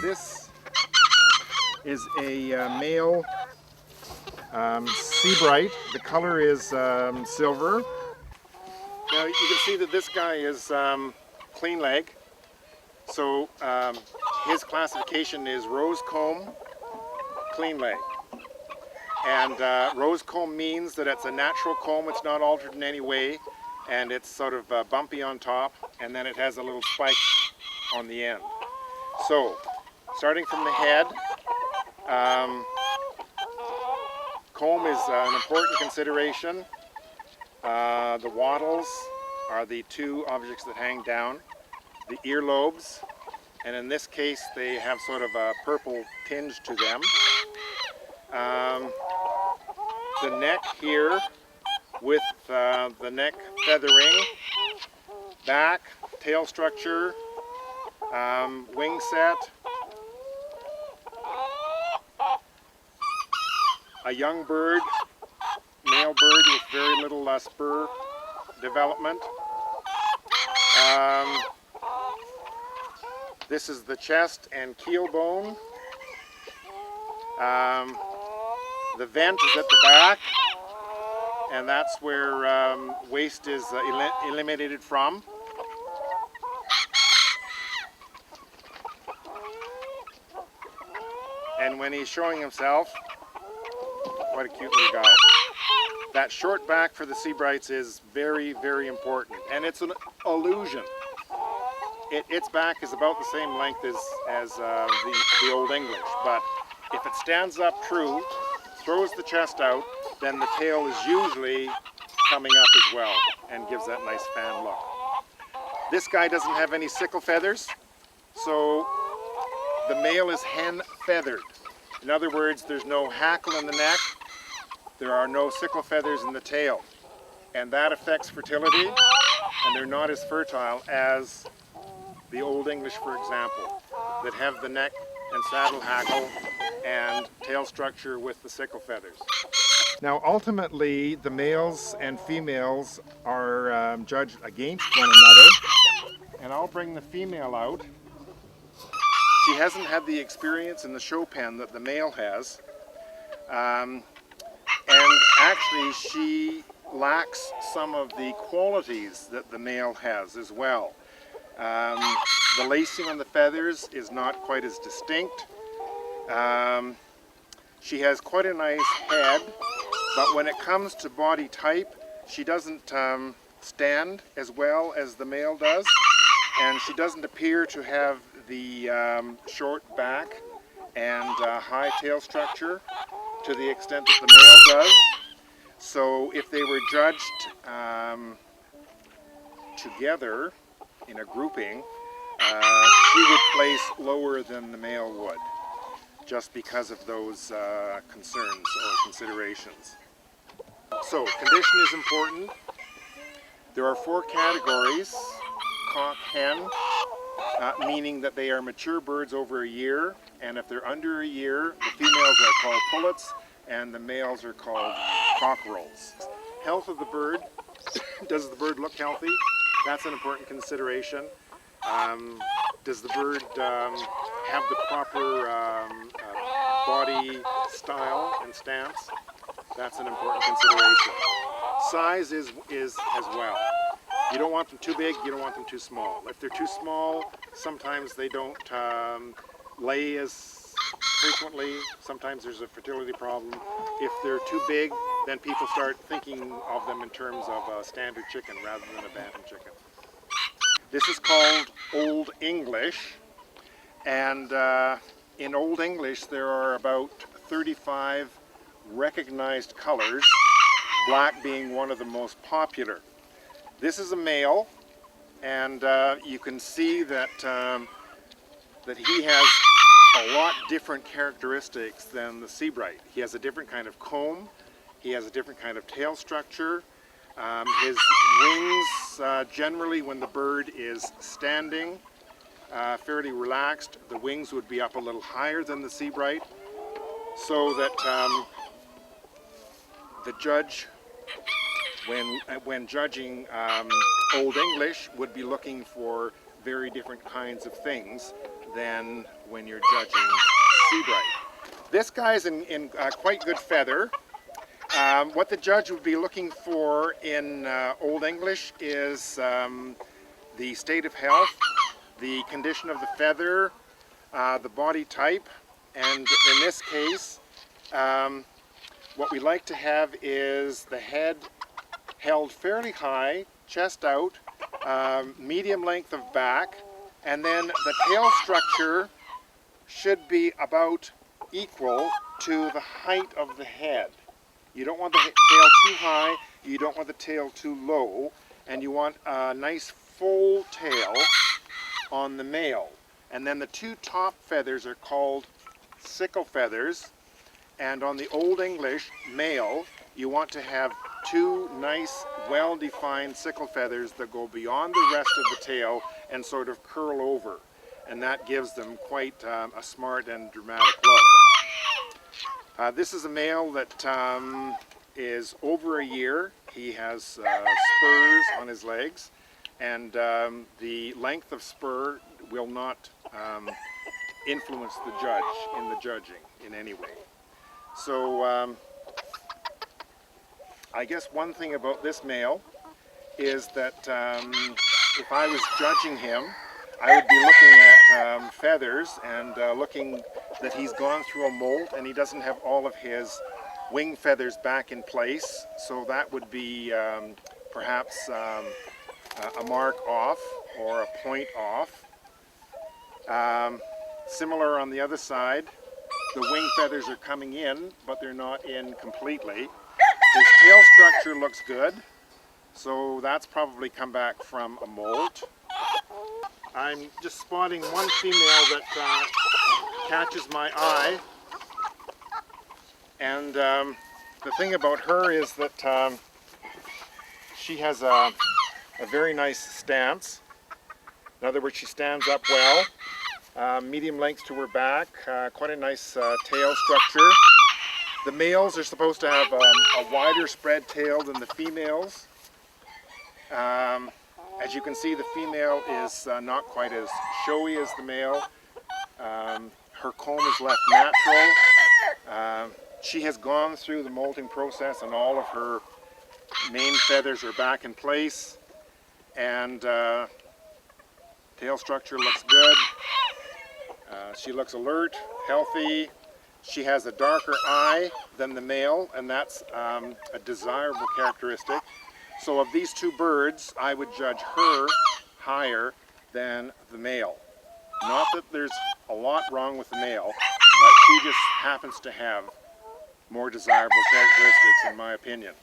This is a male Seabright. The color is silver. Now you can see that this guy is clean leg. So his classification is rose comb, clean leg. And rose comb means that it's a natural comb, it's not altered in any way, and it's sort of bumpy on top, and then it has a little spike on the end. So, starting from the head, comb is an important consideration. The wattles are the two objects that hang down. The earlobes, and in this case they have sort of a purple tinge to them. The neck here with the neck feathering, back, tail structure, wing set, a young bird, male bird with very little spur development. This is the chest and keel bone. The vent is at the back, and that's where waste is eliminated from. And when he's showing himself, what a cute little guy. That short back for the Seabrights is very, very important, and it's an illusion. Its back is about the same length as the Old English, but if it stands up true, throws the chest out, then the tail is usually coming up as well and gives that nice fan look. This guy doesn't have any sickle feathers, so the male is hen feathered. In other words, there's no hackle in the neck, there are no sickle feathers in the tail, and that affects fertility, and they're not as fertile as the Old English, for example, that have the neck and saddle hackle and tail structure with the sickle feathers. Now ultimately the males and females are judged against one another, and I'll bring the female out. She hasn't had the experience in the show pen that the male has, and actually she lacks some of the qualities that the male has as well. The lacing on the feathers is not quite as distinct. She has quite a nice head, but when it comes to body type, she doesn't stand as well as the male does, and she doesn't appear to have the short back and high tail structure to the extent that the male does. So if they were judged together in a grouping, she would place lower than the male would, just because of those concerns or considerations. So, condition is important. There are 4 categories: cock, hen, meaning that they are mature birds over a year, and if they're under a year, the females are called pullets and the males are called cockerels. Health of the bird. Does the bird look healthy? That's an important consideration. Does the bird have the proper body style and stance? That's an important consideration. Size is as well. You don't want them too big, you don't want them too small. If they're too small, sometimes they don't lay as frequently. Sometimes there's a fertility problem. If they're too big, then people start thinking of them in terms of a standard chicken rather than a bantam chicken. This is called Old English, and in Old English there are about 35 recognized colors, black being one of the most popular. This is a male, and you can see that that he has a lot different characteristics than the Seabright. He has a different kind of comb, he has a different kind of tail structure. His wings, generally when the bird is standing, fairly relaxed. The wings would be up a little higher than the Seabright, so that the judge, when judging Old English, would be looking for very different kinds of things than when you're judging Seabright. This guy's in quite good feather. What the judge would be looking for in Old English is the state of health, the condition of the feather, the body type, and in this case, what we like to have is the head held fairly high, chest out, medium length of back, and then the tail structure should be about equal to the height of the head. You don't want the tail too high, you don't want the tail too low, and you want a nice full tail on the male. And then the two top feathers are called sickle feathers, and on the Old English male, you want to have two nice, well-defined sickle feathers that go beyond the rest of the tail and sort of curl over. And that gives them quite a smart and dramatic look. This is a male that is over a year. He has spurs on his legs, and the length of spur will not influence the judge in the judging in any way. So I guess one thing about this male is that if I was judging him, I would be looking at feathers and looking that he's gone through a molt and he doesn't have all of his wing feathers back in place. So that would be perhaps a mark off or a point off. Similar on the other side, the wing feathers are coming in, but they're not in completely. His tail structure looks good, so that's probably come back from a molt. I'm just spotting one female that catches my eye, and the thing about her is that she has a very nice stance. In other words, she stands up well, medium length to her back, quite a nice tail structure. The males are supposed to have a wider spread tail than the females. As you can see, the female is not quite as showy as the male. Her comb is left natural. She has gone through the molting process and all of her main feathers are back in place. And tail structure looks good. She looks alert, healthy. She has a darker eye than the male, and that's a desirable characteristic. So of these two birds, I would judge her higher than the male. Not that there's a lot wrong with the male, but she just happens to have more desirable characteristics in my opinion.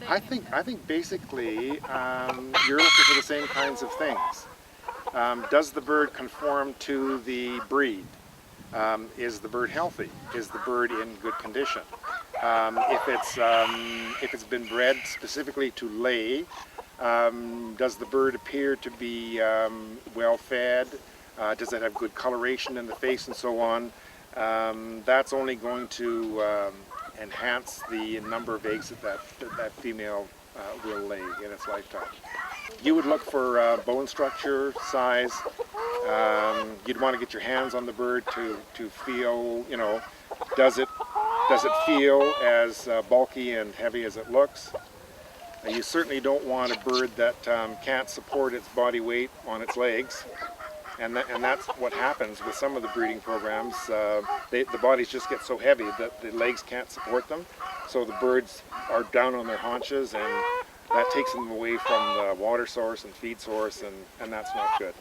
I think basically you're looking for the same kinds of things. Does the bird conform to the breed? Is the bird healthy? Is the bird in good condition? If it's been bred specifically to lay, does the bird appear to be well fed? Does it have good coloration in the face and so on? That's only going to enhance the number of eggs that female will lay in its lifetime. You would look for bone structure, size. You'd want to get your hands on the bird to feel, you know, does it feel as bulky and heavy as it looks? You certainly don't want a bird that can't support its body weight on its legs. And that's what happens with some of the breeding programs. The bodies just get so heavy that the legs can't support them. So the birds are down on their haunches, and that takes them away from the water source and feed source, and that's not good.